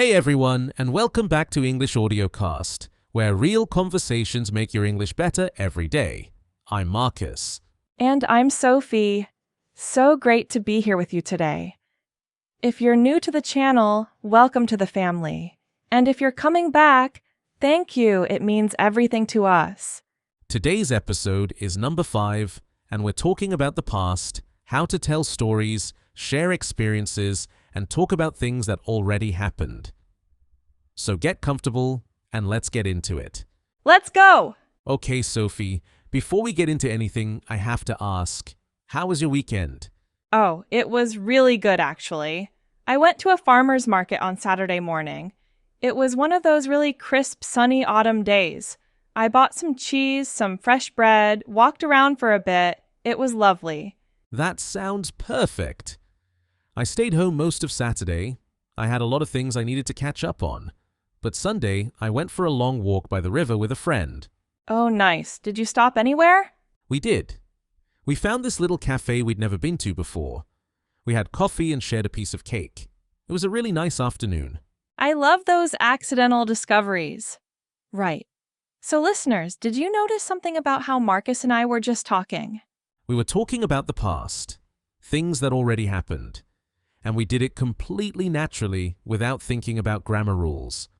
Hey everyone, and welcome back to English Audiocast, where real conversations make your English better every day. I'm Marcus. And I'm Sophie. So great to be here with you today. If you're new to the channel, welcome to the family. And if you're coming back, thank you. It means everything to us. Today's episode is number 5, and we're talking about the past, how to tell stories, share experiences, and talk about things that already happened. So get comfortable and let's get into it. Let's go! Okay, Sophie, before we get into anything, I have to ask, how was your weekend? Oh, it was really good actually. I went to a farmer's market on Saturday morning. It was one of those really crisp, sunny autumn days. I bought some cheese, some fresh bread, walked around for a bit. It was lovely. That sounds perfect. I stayed home most of Saturday. I had a lot of things I needed to catch up on. But Sunday, I went for a long walk by the river with a friend. Oh, nice. Did you stop anywhere? We did. We found this little cafe we'd never been to before. We had coffee and shared a piece of cake. It was a really nice afternoon. I love those accidental discoveries. Right. So listeners, did you notice something about how Marcus and I were just talking? We were talking about the past, things that already happened. And we did it completely naturally without thinking about grammar rules.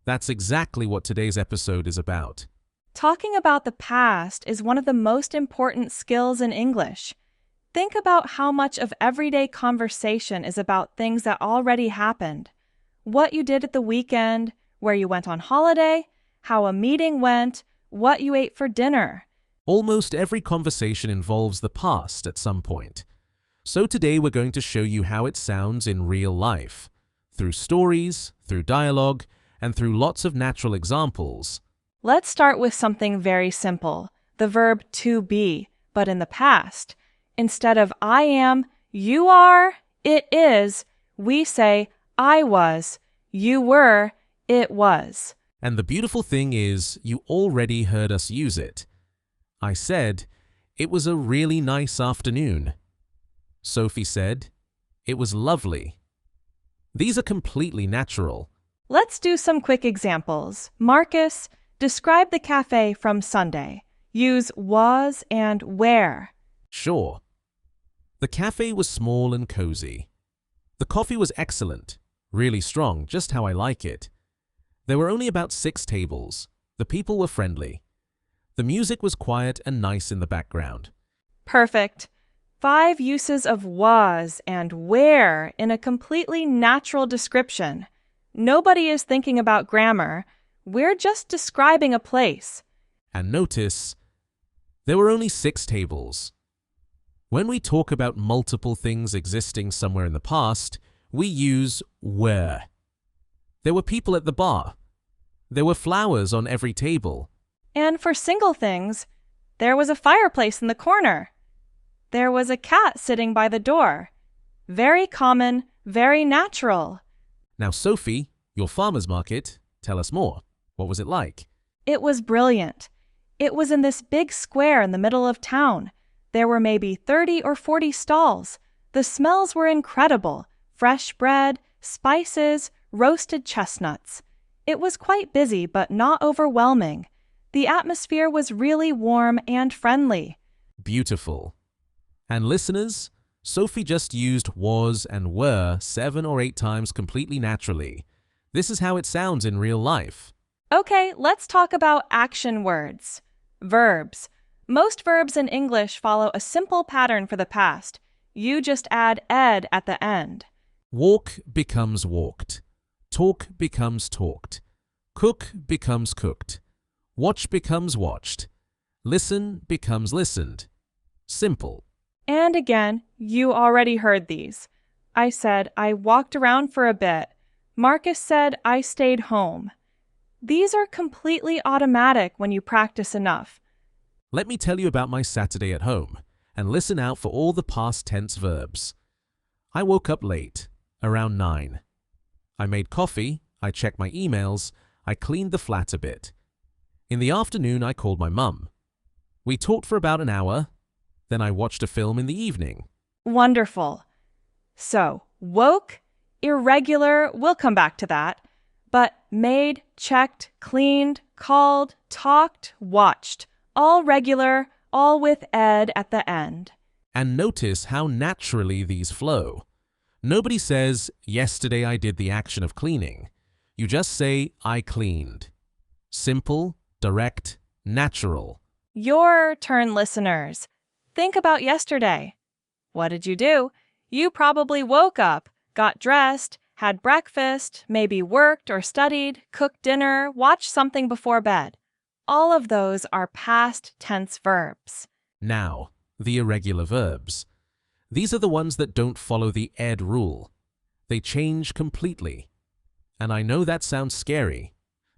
That's exactly what today's episode is about. Talking about the past is one of the most important skills in English. Think about how much of everyday conversation is about things that already happened. What you did at the weekend, where you went on holiday, how a meeting went, what you ate for dinner. Almost every conversation involves the past at some point. So today we're going to show you how it sounds in real life, through stories, through dialogue, and through lots of natural examples. Let's start with something very simple, the verb to be, but in the past. Instead of I am, you are, it is, we say I was, you were, it was. And the beautiful thing is, you already heard us use it. I said, it was a really nice afternoon. Sophie said, it was lovely. These are completely natural. Let's do some quick examples. Marcus, describe the cafe from Sunday. Use was and where. Sure. The cafe was small and cozy. The coffee was excellent, really strong, just how I like it. There were only about 6 tables. The people were friendly. The music was quiet and nice in the background. Perfect. 5 uses of was and where in a completely natural description. Nobody is thinking about grammar. We're just describing a place. And notice, there were only 6 tables. When we talk about multiple things existing somewhere in the past, we use were. There were people at the bar. There were flowers on every table. And for single things, there was a fireplace in the corner. There was a cat sitting by the door. Very common, very natural. Now, Sophie, your farmer's market, tell us more. What was it like? It was brilliant. It was in this big square in the middle of town. There were maybe 30 or 40 stalls. The smells were incredible. Fresh bread, spices, roasted chestnuts. It was quite busy, but not overwhelming. The atmosphere was really warm and friendly. Beautiful. And listeners, Sophie just used was and were 7 or 8 times completely naturally. This is how it sounds in real life. Okay, let's talk about action words. Verbs. Most verbs in English follow a simple pattern for the past. You just add ed at the end. Walk becomes walked. Talk becomes talked. Cook becomes cooked. Watch becomes watched. Listen becomes listened. Simple. And again, you already heard these. I said I walked around for a bit. Marcus said I stayed home. These are completely automatic when you practice enough. Let me tell you about my Saturday at home, and listen out for all the past tense verbs. I woke up late, around 9. I made coffee, I checked my emails, I cleaned the flat a bit. In the afternoon, I called my mum. We talked for about an hour. Then I watched a film in the evening. Wonderful. So, woke, Irregular, we'll come back to that. But made, checked, cleaned, called, talked, watched. All regular, all with ed at the end. And notice how naturally these flow. Nobody says, yesterday I did the action of cleaning. You just say, I cleaned. Simple, direct, natural. Your turn, listeners. Think about yesterday. What did you do? You probably woke up, got dressed, had breakfast, maybe worked or studied, cooked dinner, watched something before bed. All of those are past tense verbs. Now, the irregular verbs. These are the ones that don't follow the ed rule. They change completely. And I know that sounds scary,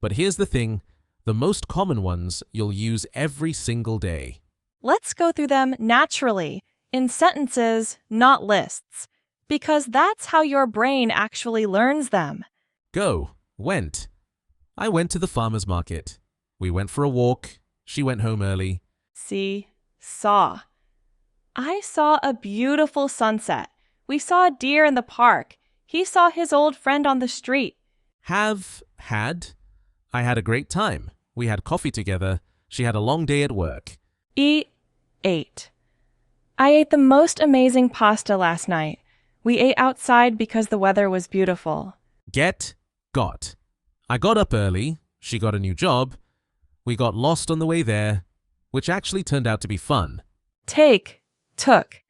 but here's the thing, the most common ones you'll use every single day. Let's go through them naturally, in sentences, not lists, because that's how your brain actually learns them. Go, went. I went to the farmer's market. We went for a walk. She went home early. See, saw. I saw a beautiful sunset. We saw a deer in the park. He saw his old friend on the street. Have, had. I had a great time. We had coffee together. She had a long day at work. Eat, ate. I ate the most amazing pasta last night. We ate outside because the weather was beautiful. Get, got. I got up early. She got a new job. We got lost on the way there, which actually turned out to be fun. Take, took.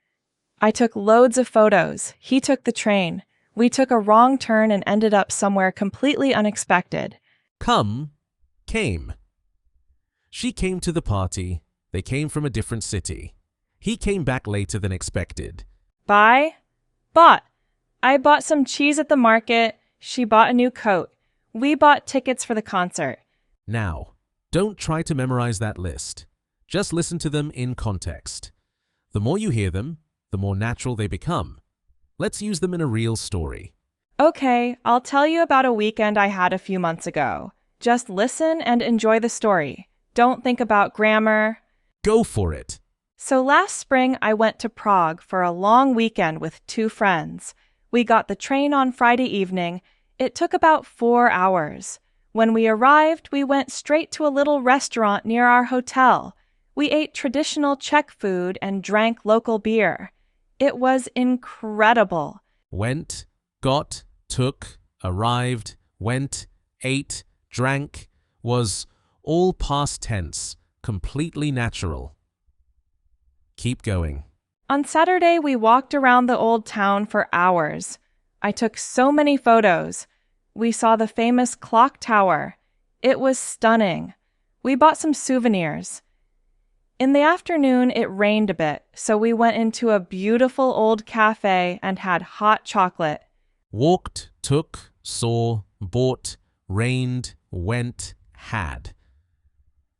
I took loads of photos. He took the train. We took a wrong turn and ended up somewhere completely unexpected. Come, came. She came to the party. They came from a different city. He came back later than expected. Buy, bought. I bought some cheese at the market. She bought a new coat. We bought tickets for the concert. Now, don't try to memorize that list. Just listen to them in context. The more you hear them, the more natural they become. Let's use them in a real story. Okay, I'll tell you about a weekend I had a few months ago. Just listen and enjoy the story. Don't think about grammar. Go for it. So last spring, I went to Prague for a long weekend with 2 friends. We got the train on Friday evening. It took about 4 hours. When we arrived, we went straight to a little restaurant near our hotel. We ate traditional Czech food and drank local beer. It was incredible. Went, got, took, arrived, went, ate, drank, was all past tense, completely natural. Keep going. On Saturday, we walked around the old town for hours. I took so many photos. We saw the famous clock tower. It was stunning. We bought some souvenirs. In the afternoon, it rained a bit, so we went into a beautiful old cafe and had hot chocolate. Walked, took, saw, bought, rained, went, had.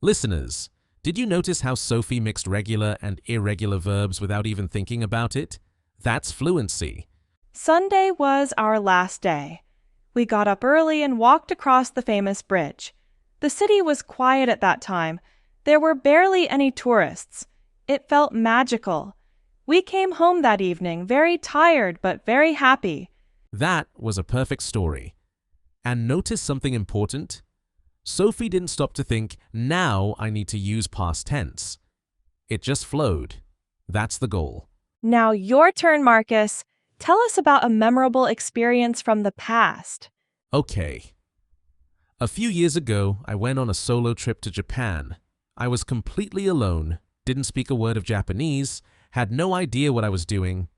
Listeners, did you notice how Sophie mixed regular and irregular verbs without even thinking about it? That's fluency. Sunday was our last day. We got up early and walked across the famous bridge. The city was quiet at that time. There were barely any tourists. It felt magical. We came home that evening very tired but very happy. That was a perfect story. And notice something important? Sophie didn't stop to think, now I need to use past tense. It just flowed. That's the goal. Now your turn, Marcus. Tell us about a memorable experience from the past. Okay. A few years ago, I went on a solo trip to Japan. I was completely alone, didn't speak a word of Japanese, had no idea what I was doing,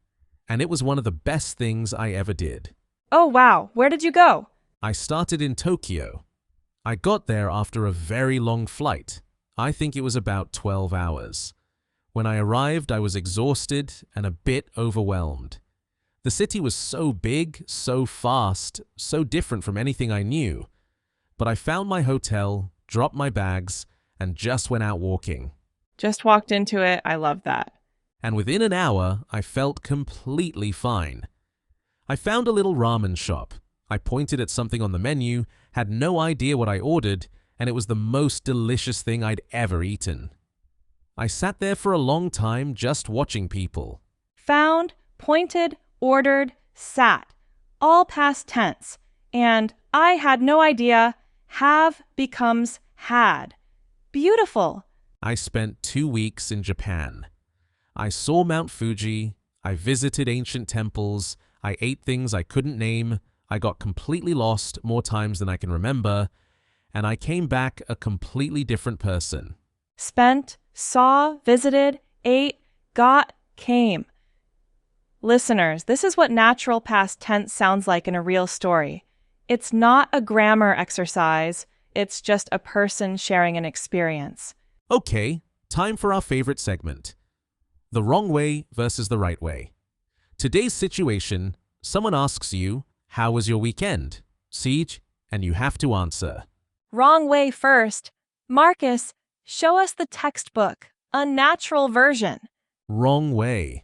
and it was one of the best things I ever did. Oh, wow. Where did you go? I started in Tokyo. I got there after a very long flight. I think it was about 12 hours. When I arrived, I was exhausted and a bit overwhelmed. The city was so big, so fast, so different from anything I knew. But I found my hotel, dropped my bags, and just went out walking. Just walked into it. I love that. And within an hour, I felt completely fine. I found a little ramen shop. I pointed at something on the menu, had no idea what I ordered, and it was the most delicious thing I'd ever eaten. I sat there for a long time just watching people. Found, pointed, ordered, sat. all past tense, and I had no idea have becomes had. Beautiful. I spent 2 weeks in Japan. I saw Mount Fuji, I visited ancient temples, I ate things I couldn't name, I got completely lost more times than I can remember, and I came back a completely different person. Spent, saw, visited, ate, got, came. Listeners, this is what natural past tense sounds like in a real story. It's not a grammar exercise, it's just a person sharing an experience. Okay, time for our favorite segment. The wrong way versus the right way. Today's situation, someone asks you, how was your weekend? Siege, and you have to answer. Wrong way first. Marcus, show us the textbook, a natural version. Wrong way.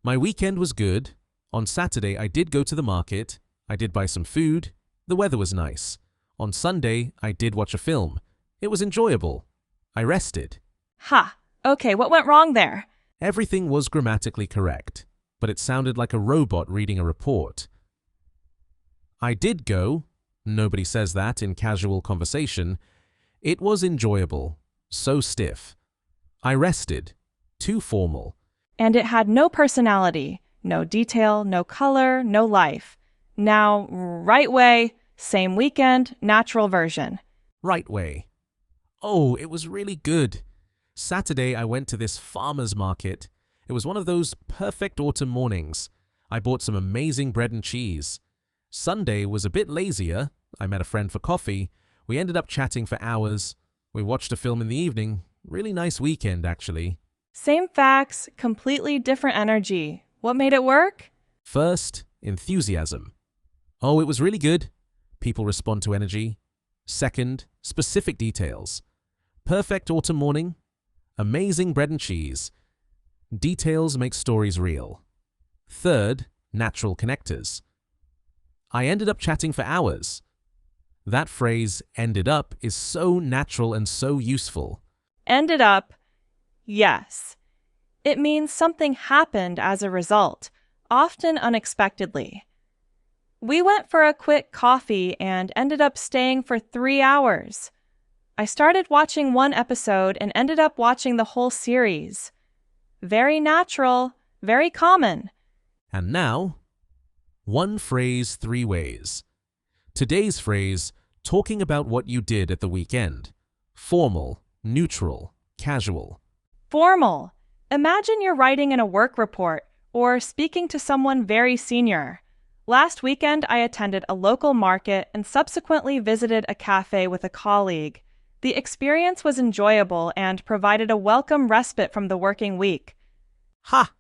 My weekend was good. On Saturday, I did go to the market. I did buy some food. The weather was nice. On Sunday, I did watch a film. It was enjoyable. I rested. Ha! Okay, what went wrong there? Everything was grammatically correct, but it sounded like a robot reading a report. I did go. Nobody says that in casual conversation. It was enjoyable. So stiff. I rested. Too formal. And it had no personality, no detail, no color, no life. Now, right way, same weekend, natural version. Right way. Oh, it was really good. Saturday, I went to this farmer's market. It was one of those perfect autumn mornings. I bought some amazing bread and cheese. Sunday was a bit lazier. I met a friend for coffee. We ended up chatting for hours. We watched a film in the evening. Really nice weekend, actually. Same facts, completely different energy. What made it work? First, enthusiasm. Oh, it was really good. People respond to energy. Second, specific details. Perfect autumn morning. Amazing bread and cheese. Details make stories real. Third, natural connectors. I ended up chatting for hours. That phrase, ended up, is so natural and so useful. Ended up, yes. It means something happened as a result, often unexpectedly. We went for a quick coffee and ended up staying for 3 hours. I started watching one episode and ended up watching the whole series. Very natural, very common. And now, one phrase 3 ways. Today's phrase, talking about what you did at the weekend. Formal, neutral, casual. Formal. Imagine you're writing in a work report or speaking to someone very senior. Last weekend, I attended a local market and subsequently visited a cafe with a colleague. The experience was enjoyable and provided a welcome respite from the working week. Ha!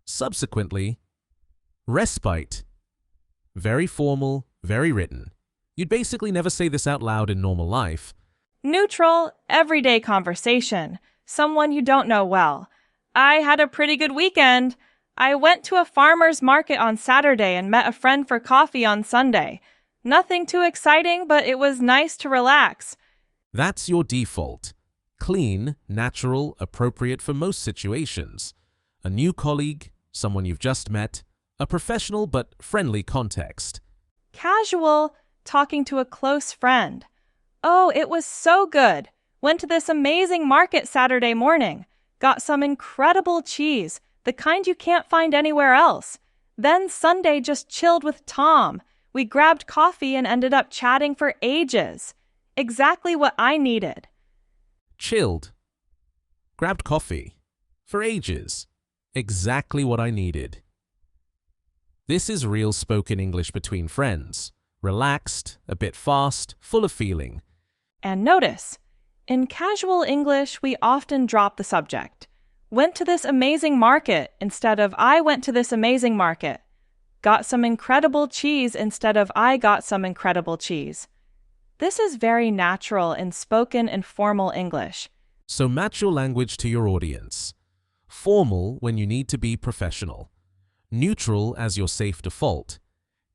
Subsequently, respite. Very formal, very written. You'd basically never say this out loud in normal life. Neutral, everyday conversation. Someone you don't know well. I had a pretty good weekend. I went to a farmer's market on Saturday and met a friend for coffee on Sunday. Nothing too exciting, but it was nice to relax. That's your default. Clean, natural, appropriate for most situations. A new colleague, someone you've just met, a professional but friendly context. Casual, talking to a close friend. Oh, it was so good. Went to this amazing market Saturday morning. Got some incredible cheese, the kind you can't find anywhere else. Then Sunday just chilled with Tom. We grabbed coffee and ended up chatting for ages. Exactly what I needed. Chilled. Grabbed coffee. For ages. Exactly what I needed. This is real spoken English between friends. Relaxed, a bit fast, full of feeling. And notice, in casual English, we often drop the subject. Went to this amazing market instead of I went to this amazing market. Got some incredible cheese instead of I got some incredible cheese. This is very natural in spoken and formal English. So match your language to your audience. Formal when you need to be professional. Neutral as your safe default.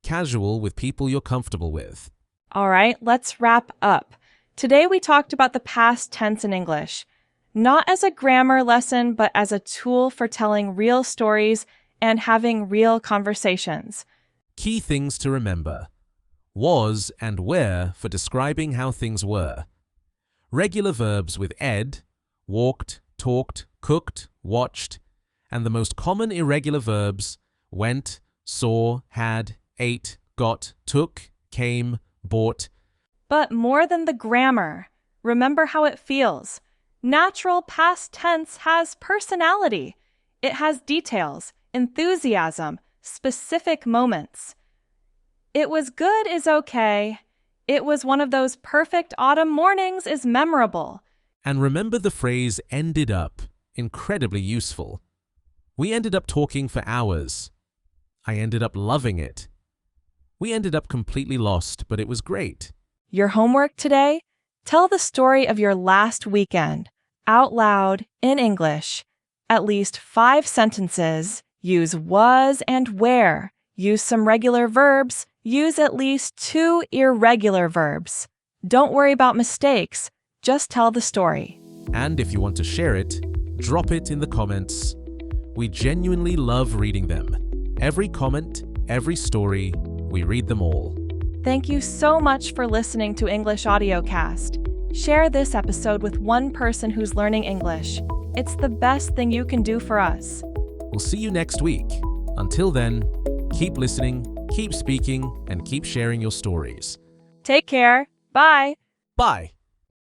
Casual with people you're comfortable with. All right, let's wrap up. Today we talked about the past tense in English, not as a grammar lesson, but as a tool for telling real stories and having real conversations. Key things to remember. Was and were for describing how things were. Regular verbs with ed, walked, talked, cooked, watched, and the most common irregular verbs went, saw, had, ate, got, took, came, bought. But more than the grammar, remember how it feels. Natural past tense has personality. It has details, enthusiasm, specific moments. It was good is okay. It was one of those perfect autumn mornings is memorable. And remember the phrase ended up, incredibly useful. We ended up talking for hours. I ended up loving it. We ended up completely lost, but it was great. Your homework today? Tell the story of your last weekend, out loud, in English. At least 5 sentences. Use was and where. Use some regular verbs. Use at least 2 irregular verbs. Don't worry about mistakes. Just tell the story. And if you want to share it, drop it in the comments. We genuinely love reading them. Every comment, every story, we read them all. Thank you so much for listening to English Audiocast. Share this episode with one person who's learning English. It's the best thing you can do for us. We'll see you next week. Until then, keep listening, keep speaking, and keep sharing your stories. Take care. Bye. Bye.